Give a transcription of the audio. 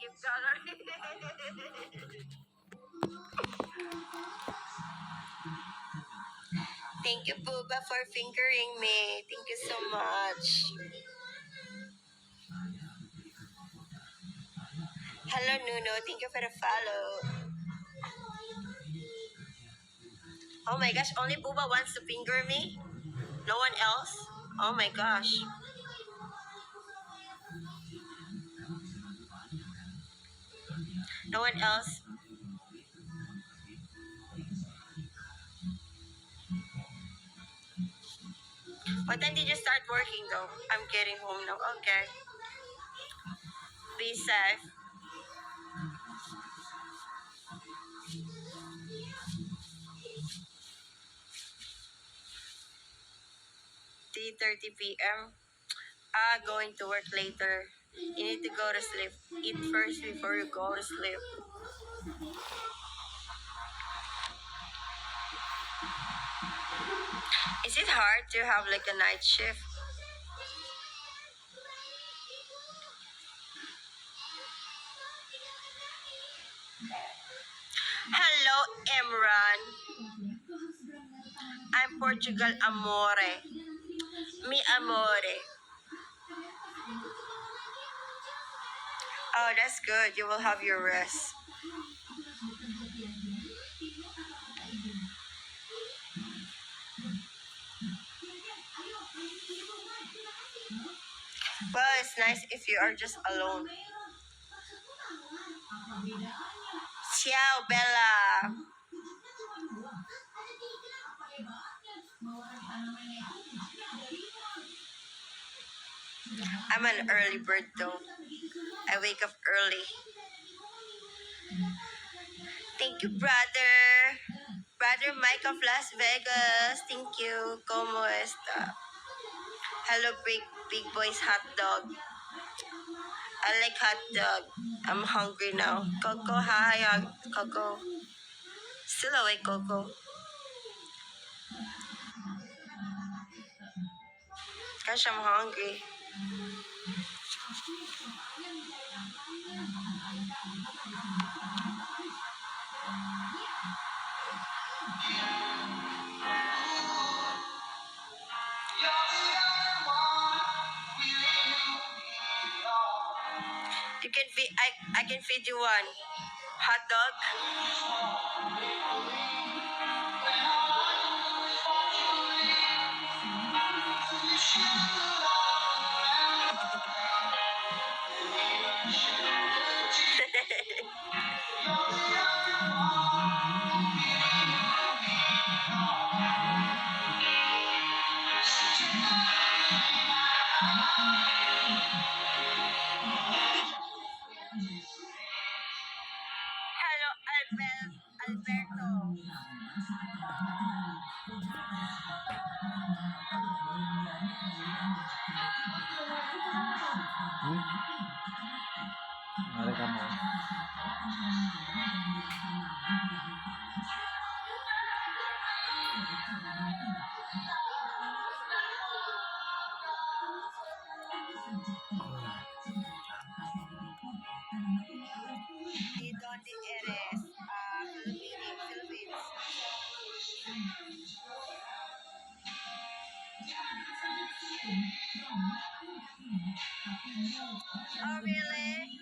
give dollar. Thank you, Booba, for fingering me. Thank you so much. Hello, Nuno. Thank you for the follow. Oh my gosh, only Booba wants to finger me? No one else? Oh my gosh. No one else? What time did you start working though? I'm getting home now. Okay. Be safe. 3:30 p.m. Going to work later. You need to go to sleep. Eat first before you go to sleep. Is it hard to have like a night shift? Hello, Emran. I'm Portugal Amore. Mi amore. Oh, that's good. You will have your rest. Well, it's nice if you are just alone. Ciao, Bella. I'm an early bird though. I wake up early. Thank you, brother. Brother Mike of Las Vegas. Thank you. ¿Cómo está? Hello, big boys hot dog. I like hot dog. I'm hungry now. Coco, hi, Coco. Still awake, Coco. Gosh, I'm hungry. You can feed. I can feed you one hot dog. Hello, Alberto. Ada kamu. ¿De dónde eres? Philippines. Oh, really?